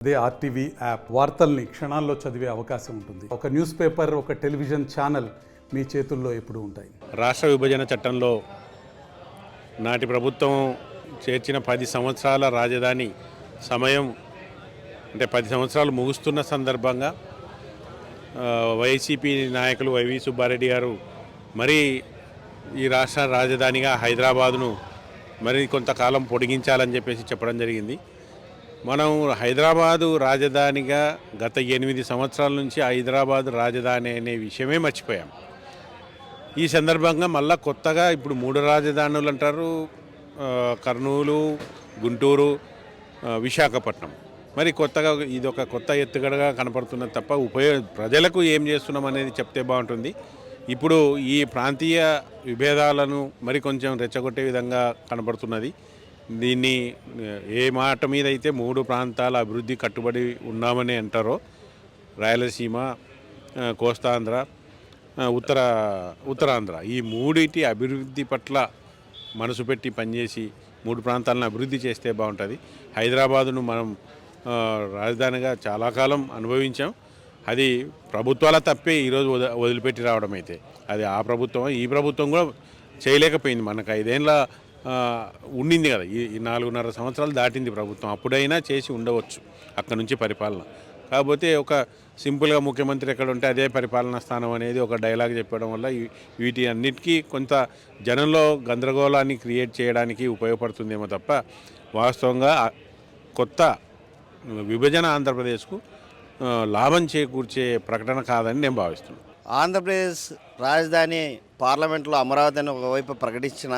అదే RTV app వార్తల్ని క్షణాల్లో చదివే అవకాశం ఉంటుంది. ఒక న్యూస్ పేపర్, ఒక టెలివిజన్ ఛానల్ మీ చేతుల్లో ఎప్పుడూ ఉంటాయి. రాష్ట్ర విభజన చట్టంలో నాటి ప్రభుత్వం చేర్చిన 10 సంవత్సరాల రాజధాని సమయం అంటే 10 సంవత్సరాలు ముగుస్తున్న సందర్భంగా వైసీపీ నాయకులు వైవి సుబ్బారెడ్డి గారు మరి ఈ రాష్ట్ర రాజధానిగా హైదరాబాదును మరి కొంతకాలం పొడిగించాలని చెప్పేసి చెప్పడం జరిగింది. మనం హైదరాబాదు రాజధానిగా గత 8 సంవత్సరాల నుంచి హైదరాబాదు రాజధాని అనే విషయమే మర్చిపోయాం. ఈ సందర్భంగా మళ్ళా కొత్తగా ఇప్పుడు 3 రాజధానులు అంటారు, కర్నూలు, గుంటూరు, విశాఖపట్నం. మరి కొత్తగా ఇదొక కొత్త ఎత్తుగడగా కనపడుతున్నది తప్ప ప్రజలకు ఏం చేస్తున్నాం అనేది చెప్తే బాగుంటుంది. ఇప్పుడు ఈ ప్రాంతీయ విభేదాలను మరి కొంచెం రెచ్చగొట్టే విధంగా కనపడుతున్నది. దీన్ని ఏ మాట మీద అయితే 3 ప్రాంతాల అభివృద్ధి కట్టుబడి ఉన్నామని అంటారో, రాయలసీమ, కోస్తాంధ్ర, ఉత్తరాంధ్ర, ఈ మూడిటి అభివృద్ధి పట్ల మనసు పెట్టి పనిచేసి 3 ప్రాంతాలను అభివృద్ధి చేస్తే బాగుంటుంది. హైదరాబాదును మనం రాజధానిగా చాలా కాలం అనుభవించాం. అది ప్రభుత్వాల తప్పే ఈరోజు వదిలిపెట్టి రావడం అయితే అది ఆ ప్రభుత్వం ఈ ప్రభుత్వం కూడా చేయలేకపోయింది. మనకు 5 ఏళ్ళ ఉండింది కదా, ఈ 4.5 సంవత్సరాలు దాటింది ప్రభుత్వం. అప్పుడైనా చేసి ఉండవచ్చు అక్కడ నుంచి పరిపాలన. కాకపోతే ఒక సింపుల్గా ముఖ్యమంత్రి ఎక్కడ ఉంటే అదే పరిపాలనా స్థానం అనేది ఒక డైలాగ్ చెప్పడం వల్ల వీటి అన్నిటికీ కొంత జనంలో గందరగోళాన్ని క్రియేట్ చేయడానికి ఉపయోగపడుతుందేమో తప్ప వాస్తవంగా కొత్త విభజన ఆంధ్రప్రదేశ్కు లాభం చేకూర్చే ప్రకటన కాదని నేను భావిస్తున్నాను. ఆంధ్రప్రదేశ్ రాజధాని పార్లమెంట్లో అమరావతి అని ఒకవైపు ప్రకటించిన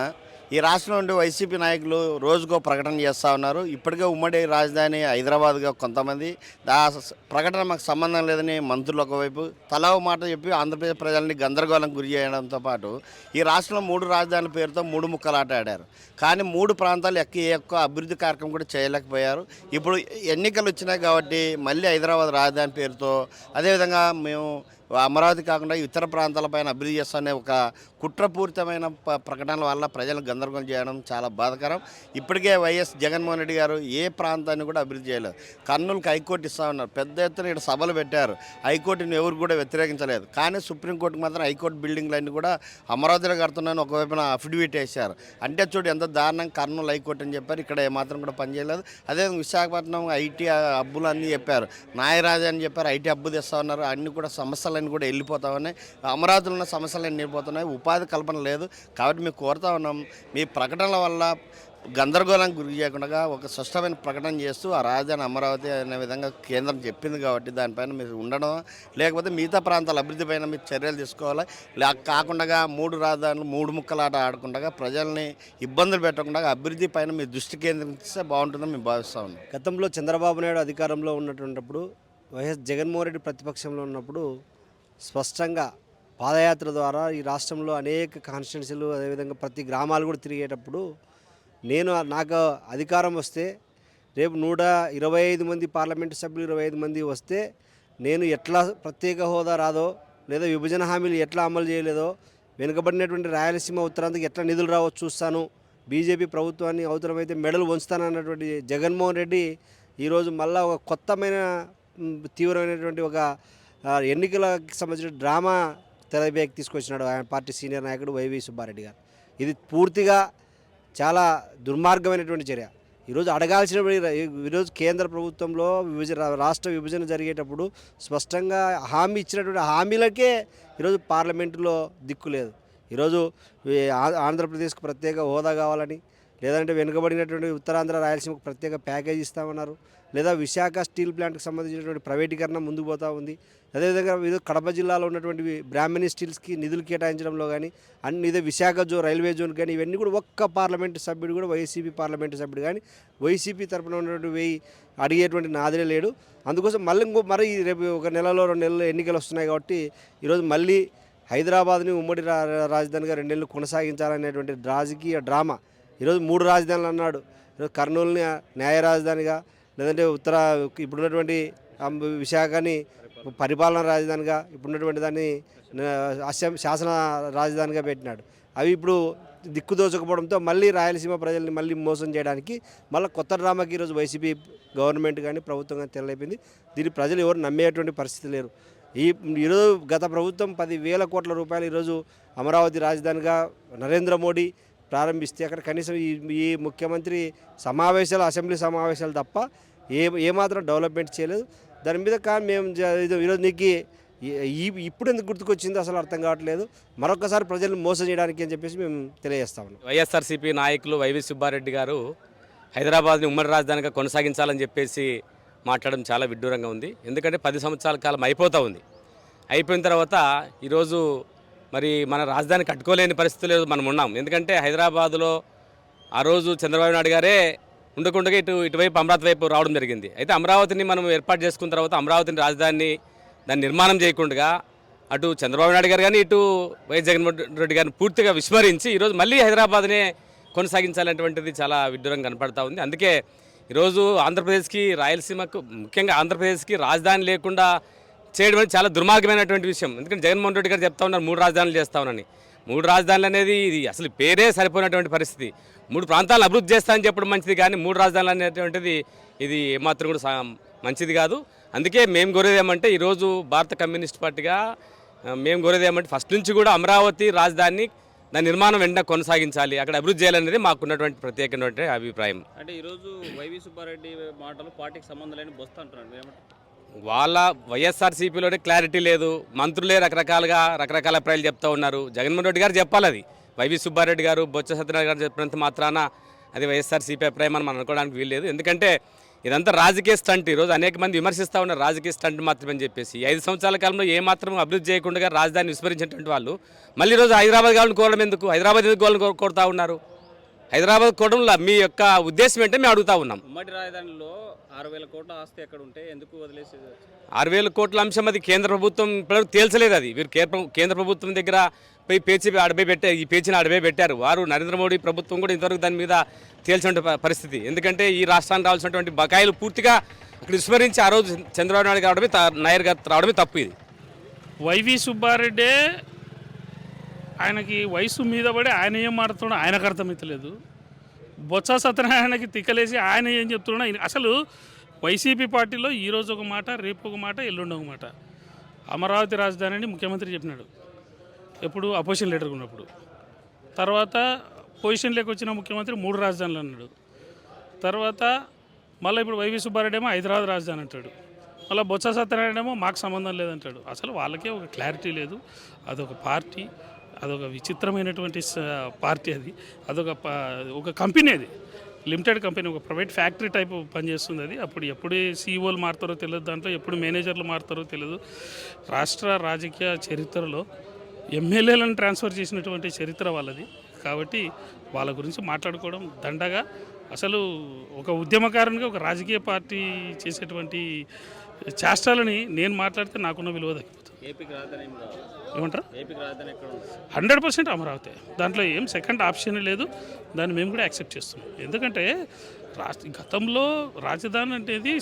ఈ రాష్ట్రంలో ఉండే వైసీపీ నాయకులు రోజుకో ప్రకటన చేస్తూ ఉన్నారు. ఇప్పటికే ఉమ్మడి రాజధాని హైదరాబాద్గా కొంతమంది ప్రకటన మాకు సంబంధం లేదని మంత్రులు ఒకవైపు తలా మాట చెప్పి ఆంధ్రప్రదేశ్ ప్రజల్ని గందరగోళం గురి చేయడంతో పాటు ఈ రాష్ట్రంలో 3 రాజధానుల పేరుతో 3 ముక్కలాట ఆడారు. కానీ 3 ప్రాంతాలు ఎక్కువ అభివృద్ధి కార్యక్రమం కూడా చేయలేకపోయారు. ఇప్పుడు ఎన్నికలు వచ్చినాయి కాబట్టి మళ్ళీ హైదరాబాద్ రాజధాని పేరుతో అదేవిధంగా మేము అమరావతి కాకుండా ఇతర ప్రాంతాలపైన అభివృద్ధి చేస్తానే ఒక కుట్రపూరితమైన ప్రకటనల వల్ల ప్రజలను గందరగోళం చేయడం చాలా బాధాకరం. ఇప్పటికే వైఎస్ జగన్మోహన్ రెడ్డి గారు ఏ ప్రాంతాన్ని కూడా అభివృద్ధి చేయలేదు. కర్నూలుకి హైకోర్టు ఇస్తా ఉన్నారు, పెద్ద ఎత్తున ఇక్కడ సభలు పెట్టారు. హైకోర్టుని ఎవరు కూడా వ్యతిరేకించలేదు. కానీ సుప్రీంకోర్టుకు మాత్రం హైకోర్టు బిల్డింగ్లన్నీ కూడా అమరావతిలో కడుతున్నాను ఒకవైపున అఫిడవిట్ వేశారు. అంటే చూడు ఎంత దారుణం, కర్నూలు హైకోర్టు అని చెప్పారు, ఇక్కడ ఏమాత్రం కూడా పనిచేయలేదు. అదేవిధంగా విశాఖపట్నం ఐటీ హబ్బులు అన్నీ చెప్పారు, నాయరాజు అని చెప్పారు, ఐటీ హబ్బు తెస్తా ఉన్నారు. అన్నీ కూడా సమస్యలు కూడా వెళ్ళిపోతా ఉన్నాయి. అమరావతిలో ఉన్న సమస్యలు అన్నీ వెళ్ళిపోతున్నాయి. ఉపాధి కల్పన లేదు. కాబట్టి మేము కోరుతా ఉన్నాం, మీ ప్రకటనల వల్ల గందరగోళానికి గురి చేయకుండా ఒక స్పష్టమైన ప్రకటన చేస్తూ ఆ రాజధాని అమరావతి అనే విధంగా కేంద్రం చెప్పింది కాబట్టి దానిపైన మీరు ఉండడం, లేకపోతే మిగతా ప్రాంతాల అభివృద్ధి పైన మీరు చర్యలు తీసుకోవాలి. కాకుండా 3 రాజధానులు 3 ముక్కలాట ఆడకుండా ప్రజల్ని ఇబ్బందులు పెట్టకుండా అభివృద్ధి పైన మీరు దృష్టి కేంద్రీకరిస్తే బాగుంటుందని మేము భావిస్తూ ఉన్నాం. గతంలో చంద్రబాబు నాయుడు అధికారంలో ఉన్నటువంటిప్పుడు, వైఎస్ జగన్మోహన్ రెడ్డి ప్రతిపక్షంలో ఉన్నప్పుడు స్పష్టంగా పాదయాత్ర ద్వారా ఈ రాష్ట్రంలో అనేక కాన్స్టిట్యున్సీలు అదేవిధంగా ప్రతి గ్రామాలు కూడా తిరిగేటప్పుడు నాకు అధికారం వస్తే రేపు 125 మంది పార్లమెంటు సభ్యులు 25 మంది వస్తే నేను ఎట్లా ప్రత్యేక హోదా రాదో, లేదా విభజన హామీలు ఎట్లా అమలు చేయలేదో, వెనుకబడినటువంటి రాయలసీమ ఉత్తరాంధ్రకి ఎట్లా నిధులు రావో చూస్తాను, బీజేపీ ప్రభుత్వాన్ని అవసరమైతే మెడలు వంచుతానన్నటువంటి జగన్మోహన్ రెడ్డి ఈరోజు మళ్ళీ ఒక కొత్తమైన తీవ్రమైనటువంటి ఒక ఎన్నికలకు సంబంధించిన డ్రామా తెరపైకి తీసుకొచ్చినాడు ఆయన పార్టీ సీనియర్ నాయకుడు వైవి సుబ్బారెడ్డి గారు. ఇది పూర్తిగా చాలా దుర్మార్గమైనటువంటి చర్య. ఈరోజు అడగాల్సిన ఈరోజు కేంద్ర ప్రభుత్వంలో రాష్ట్ర విభజన జరిగేటప్పుడు స్పష్టంగా హామీ ఇచ్చినటువంటి హామీలకే ఈరోజు పార్లమెంటులో దిక్కు లేదు. ఈరోజు ఆంధ్రప్రదేశ్కు ప్రత్యేక హోదా కావాలని, లేదంటే వెనుకబడినటువంటి ఉత్తరాంధ్ర రాయలసీమకు ప్రత్యేక ప్యాకేజ్ ఇస్తామన్నారు, లేదా విశాఖ స్టీల్ ప్లాంట్కి సంబంధించినటువంటి ప్రైవేటీకరణ ముందుకు పోతూ ఉంది. అదేవిధంగా కడప జిల్లాలో ఉన్నటువంటి బ్రాహ్మణి స్టీల్స్కి నిధులు కేటాయించడంలో కానీ ఇదే విశాఖ రైల్వే జోన్ కానీ ఇవన్నీ కూడా ఒక్క పార్లమెంటు సభ్యుడు కూడా వైసీపీ పార్లమెంటు సభ్యుడు కానీ వైసీపీ తరఫున ఉన్నటువంటి అడిగేటువంటి నాదిరే లేడు. అందుకోసం మరి రేపు 1 నెలలో 2 నెలలు ఎన్నికలు వస్తున్నాయి కాబట్టి ఈరోజు మళ్ళీ హైదరాబాద్ని ఉమ్మడి రాజధానిగా 2 నెలలు కొనసాగించాలనేటువంటి రాజకీయ డ్రామా. ఈరోజు 3 రాజధానులు అన్నాడు. ఈరోజు కర్నూలుని న్యాయ రాజధానిగా, లేదంటే ఇప్పుడున్నటువంటి విశాఖని పరిపాలనా రాజధానిగా, ఇప్పుడున్నటువంటి దాన్ని శాసన రాజధానిగా పెట్టినాడు. అవి ఇప్పుడు దిక్కుదోచకపోవడంతో మళ్ళీ రాయలసీమ ప్రజల్ని మళ్ళీ మోసం చేయడానికి మళ్ళీ కొత్త డ్రామాకి ఈరోజు వైసీపీ గవర్నమెంట్ కానీ ప్రభుత్వం కానీ తెరలేపింది. దీన్ని ప్రజలు ఎవరు నమ్మేటువంటి పరిస్థితి లేరు. ఈరోజు గత ప్రభుత్వం 10,000 కోట్ల రూపాయలు ఈరోజు అమరావతి రాజధానిగా నరేంద్ర మోడీ ప్రారంభిస్తే అక్కడ కనీసం ఈ ముఖ్యమంత్రి సమావేశాలు, అసెంబ్లీ సమావేశాలు తప్ప ఏమాత్రం డెవలప్మెంట్ చేయలేదు. దాని మీద కానీ మేము ఈరోజు నీకు ఇప్పుడు ఎందుకు గుర్తుకొచ్చిందో అసలు అర్థం కావట్లేదు. మరొకసారి ప్రజలను మోసం చేయడానికి అని చెప్పేసి మేము తెలియజేస్తా ఉన్నాం. వైఎస్ఆర్సీపీ నాయకులు వైవి సుబ్బారెడ్డి గారు హైదరాబాద్ని ఉమ్మడి రాజధానిగా కొనసాగించాలని చెప్పేసి మాట్లాడడం చాలా విడ్డూరంగా ఉంది. ఎందుకంటే 10 సంవత్సరాల కాలం అయిపోతూ ఉంది. అయిపోయిన తర్వాత ఈరోజు మరి మన రాజధాని కట్టుకోలేని పరిస్థితులు మనం ఉన్నాం. ఎందుకంటే హైదరాబాదులో ఆ రోజు చంద్రబాబు నాయుడు గారే ఉండకుండా ఇటువైపు అమరావతి వైపు రావడం జరిగింది. అయితే అమరావతిని మనం ఏర్పాటు చేసుకున్న తర్వాత అమరావతిని రాజధానిని దాన్ని నిర్మాణం చేయకుండా అటు చంద్రబాబు నాయుడు గారు కానీ ఇటు వైఎస్ జగన్మోహన్ రెడ్డి గారిని పూర్తిగా విస్మరించి ఈరోజు మళ్ళీ హైదరాబాద్నే కొనసాగించాలనేటువంటిది చాలా విడ్డూరంగా కనపడతా ఉంది. అందుకే ఈరోజు ఆంధ్రప్రదేశ్కి, రాయలసీమకు, ముఖ్యంగా ఆంధ్రప్రదేశ్కి రాజధాని లేకుండా చేయడం అనేది చాలా దుర్మార్గమైనటువంటి విషయం. ఎందుకంటే జగన్మోహన్ రెడ్డి గారు చెప్తా ఉన్నారు 3 రాజధానులు చేస్తామని. 3 రాజధానులు అనేది ఇది అసలు పేరే సరిపోయినటువంటి పరిస్థితి. 3 ప్రాంతాలను అభివృద్ధి చేస్తామని చెప్పడం మంచిది, కానీ 3 రాజధానులు అనేటువంటిది ఇది ఏమాత్రం కూడా మంచిది కాదు. అందుకే మేము కోరేది ఏమంటే ఈరోజు భారత కమ్యూనిస్ట్ పార్టీగా మేము కోరేది ఏమంటే ఫస్ట్ నుంచి కూడా అమరావతి రాజధాని దాని నిర్మాణం వెంటనే కొనసాగించాలి, అక్కడ అభివృద్ధి చేయాలనేది మాకున్నటువంటి ప్రత్యేకమైనటువంటి అభిప్రాయం. అంటే ఈరోజు వైవి సుబ్బారెడ్డి మాటలు పార్టీకి సంబంధం లేని బొస్తా అంటున్నారు. వాళ్ళ వైఎస్ఆర్సీపీలోనే క్లారిటీ లేదు. మంత్రులే రకరకాల అభిప్రాయాలు చెప్తా ఉన్నారు. జగన్మోహన్ రెడ్డి గారు చెప్పాలి. అది వైవి సుబ్బారెడ్డి గారు, బొత్స సత్యనారాయణ గారు చెప్పినంత మాత్రాన అది వైఎస్ఆర్సీపీ అభిప్రాయం అని మనం అనుకోవడానికి వీల్లేదు. ఎందుకంటే ఇదంతా రాజకీయ స్టంట్. ఈరోజు అనేక మంది విమర్శిస్తూ ఉన్నారు రాజకీయ స్టంట్ మాత్రమని చెప్పేసి. 5 సంవత్సరాల కాలంలో ఏమాత్రం అభివృద్ధి చేయకుండా రాజధాని విస్మరించినటువంటి వాళ్ళు మళ్ళీ ఈరోజు హైదరాబాద్ కావాలని కోరడం ఎందుకు? హైదరాబాద్ ఎందుకు కావాలని కోరుతా ఉన్నారు? హైదరాబాద్ కోవడంలో మీ యొక్క ఉద్దేశం ఏంటో మేము అడుగుతా ఉన్నాం. ఉమ్మడి రాజధానిలో 6,000 కోట్ల ఆస్తి ఎక్కడ ఉంటే ఎందుకు వదిలేసేది? 6,000 కోట్ల అంశం అది కేంద్ర ప్రభుత్వం ఇప్పటివరకు తేల్చలేదు. అది వీరు కేంద్ర ప్రభుత్వం దగ్గర పోయి ఈ పేచీని అడబై పెట్టారు. వారు నరేంద్ర మోడీ ప్రభుత్వం కూడా ఇంతవరకు దాని మీద తేల్చిన పరిస్థితి. ఎందుకంటే ఈ రాష్ట్రానికి రావాల్సినటువంటి బకాయిలు పూర్తిగా అక్కడ విస్మరించి ఆ రోజు చంద్రబాబు నాయుడు గారు రావడమే తప్పు. ఇది వైవి సుబ్బారెడ్డి ఆయనకి వయసు మీద పడి ఆయన ఏం మాట్లాడుతున్నా ఆయనకు అర్థమవుతలేదు. బొత్స సత్యనారాయణకి తిక్కలేసి ఆయన ఏం చెప్తున్నా. అసలు వైసీపీ పార్టీలో ఈరోజు ఒక మాట, రేపు ఒక మాట, ఎల్లుండి ఒక మాట. అమరావతి రాజధాని అని ముఖ్యమంత్రి చెప్పినాడు ఎప్పుడు అపోజిషన్ లీడర్గా ఉన్నప్పుడు. తర్వాత పొజిషన్లోకి వచ్చిన ముఖ్యమంత్రి 3 రాజధానులు అన్నాడు. తర్వాత మళ్ళీ ఇప్పుడు వైవి సుబ్బారెడ్డి ఏమో హైదరాబాద్ రాజధాని అంటాడు. మళ్ళీ బొత్స సత్యనారాయణ ఏమో మాకు సంబంధం లేదంటాడు. అసలు వాళ్ళకే ఒక క్లారిటీ లేదు. అదొక పార్టీ, అదొక విచిత్రమైనటువంటి పార్టీ. ఒక కంపెనీ, అది లిమిటెడ్ కంపెనీ, ఒక ప్రైవేట్ ఫ్యాక్టరీ టైప్ పనిచేస్తుంది. అది ఎప్పుడు సీఈఓలు మారుతారో తెలియదు, దాంట్లో ఎప్పుడు మేనేజర్లు మారుతారో తెలియదు. రాష్ట్ర రాజకీయ చరిత్రలో ఎమ్మెల్యేలను ట్రాన్స్ఫర్ చేసినటువంటి చరిత్ర వాళ్ళది. కాబట్టి వాళ్ళ గురించి మాట్లాడుకోవడం దండగా. అసలు ఒక ఉద్యమకారునిగా ఒక రాజకీయ పార్టీ చేసేటువంటి చేష్టాలని నేను మాట్లాడితే నాకున్న విలువ తగ్గిపోతుంది. ఏపీకి రాజధాని ఏమంటారు? ఏపీకి రాజధాని ఎక్కడ ఉంది? 100% అమరావతి. దాంట్లో ఏం సెకండ్ ఆప్షన్ లేదు. దాన్ని మేము కూడా యాక్సెప్ట్ చేస్తున్నాం. ఎందుకంటే గతంలో రాజధాని అనేది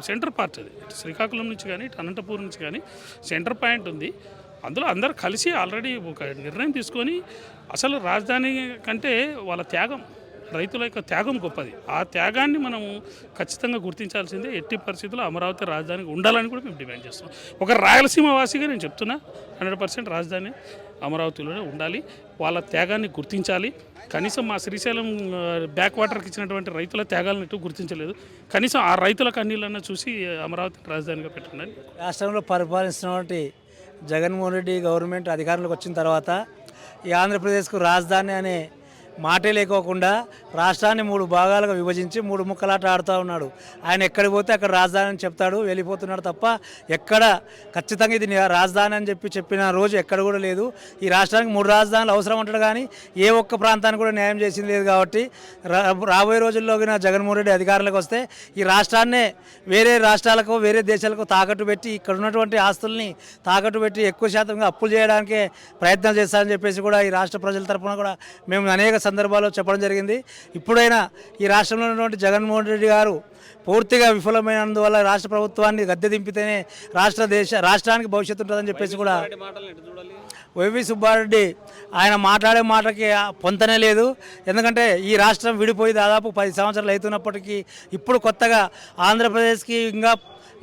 సెంటర్ పార్ట్. అది శ్రీకాకుళం నుంచి కానీ అనంతపూర్ నుంచి కానీ సెంటర్ పాయింట్ ఉంది. అందులో అందరు కలిసి ఆల్రెడీ ఒక నిర్ణయం తీసుకొని అసలు రాజధాని కంటే వాళ్ళ త్యాగం, రైతుల యొక్క త్యాగం గొప్పది. ఆ త్యాగాన్ని మనము ఖచ్చితంగా గుర్తించాల్సిందే. ఎట్టి పరిస్థితుల్లో అమరావతి రాజధానికి ఉండాలని కూడా మేము డిమాండ్ చేస్తున్నాం. ఒక రాయలసీమ వాసిగా నేను చెప్తున్నా 100% రాజధాని అమరావతిలోనే ఉండాలి. వాళ్ళ త్యాగాన్ని గుర్తించాలి. కనీసం మా శ్రీశైలం బ్యాక్ వాటర్కి ఇచ్చినటువంటి రైతుల త్యాగాలను ఎటు గుర్తించలేదు. కనీసం ఆ రైతుల కన్నీళ్ళన్నా చూసి అమరావతి రాజధానిగా పెట్టండి. రాష్ట్రంలో పరిపాలిస్తున్నటువంటి జగన్మోహన్ రెడ్డి గవర్నమెంట్ అధికారంలోకి వచ్చిన తర్వాత ఈ ఆంధ్రప్రదేశ్కు రాజధాని అనే మాటే లేకోకుండా రాష్ట్రాన్ని 3 భాగాలుగా విభజించి 3 ముక్కలాట ఆడుతూ ఉన్నాడు. ఆయన ఎక్కడికి పోతే అక్కడ రాజధాని అని చెప్తాడు, వెళ్ళిపోతున్నాడు తప్ప ఎక్కడ ఖచ్చితంగా ఇది రాజధాని అని చెప్పిన రోజు ఎక్కడ కూడా లేదు. ఈ రాష్ట్రానికి 3 రాజధానులు అవసరం అంటాడు, కానీ ఏ ఒక్క ప్రాంతానికి కూడా న్యాయం చేసింది లేదు. కాబట్టి రాబోయే రోజుల్లో జగన్మోహన్ రెడ్డి అధికారంలోకి వస్తే ఈ రాష్ట్రాన్నే వేరే రాష్ట్రాలకు, వేరే దేశాలకు తాకట్టు పెట్టి ఇక్కడ ఉన్నటువంటి ఆస్తుల్ని తాకట్టు పెట్టి ఎక్కువ శాతంగా అప్పులు చేయడానికే ప్రయత్నం చేస్తారని చెప్పేసి కూడా ఈ రాష్ట్ర ప్రజల తరఫున కూడా మేము అనేక సందర్భాల్లో చెప్పడం జరిగింది. ఇప్పుడైనా ఈ రాష్ట్రంలో ఉన్నటువంటి జగన్మోహన్ రెడ్డి గారు పూర్తిగా విఫలమైనందువల్ల రాష్ట్ర ప్రభుత్వాన్ని గద్దె దింపితేనే రాష్ట్రానికి భవిష్యత్తు ఉంటుందని చెప్పేసి కూడా వైవి సుబ్బారెడ్డి ఆయన మాట్లాడే మాటకి పొంతనే లేదు. ఎందుకంటే ఈ రాష్ట్రం విడిపోయి దాదాపు 10 సంవత్సరాలు అవుతున్నప్పటికీ ఇప్పుడు కొత్తగా ఆంధ్రప్రదేశ్కి ఇంకా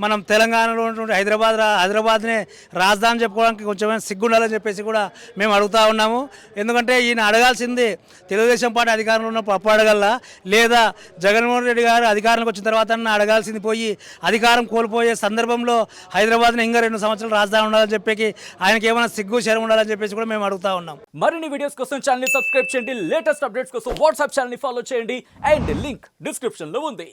మనం తెలంగాణలో ఉన్నటువంటి హైదరాబాద్నే రాజధాని చెప్పుకోవడానికి కొంచెం సిగ్గుండాలని చెప్పేసి కూడా మేము అడుగుతూ ఉన్నాము. ఎందుకంటే ఈయన అడగాల్సింది తెలుగుదేశం పార్టీ అధికారంలో ఉన్నప్పుడు అప్పుడు అడగల్లా, లేదా జగన్మోహన్ రెడ్డి గారు అధికారంలోకి వచ్చిన తర్వాత అడగాల్సింది పోయి అధికారం కోల్పోయే సందర్భంలో హైదరాబాద్ని ఇంకా 2 సంవత్సరాలు రాజధాని ఉండాలని చెప్పి ఆయనకి ఏమైనా సిగ్గు శరం ఉండాలని చెప్పేసి కూడా మేము అడుగుతూ ఉన్నాం. మరిన్ని వీడియోస్ కోసం ఛానల్ ని సబ్స్క్రైబ్ చేయండి, లేటెస్ట్ అప్డేట్స్ కోసం వాట్సాప్ ఛానల్ ని ఫాలో చేయండి అండ్ లింక్ డిస్క్రిప్షన్ లో ఉంది.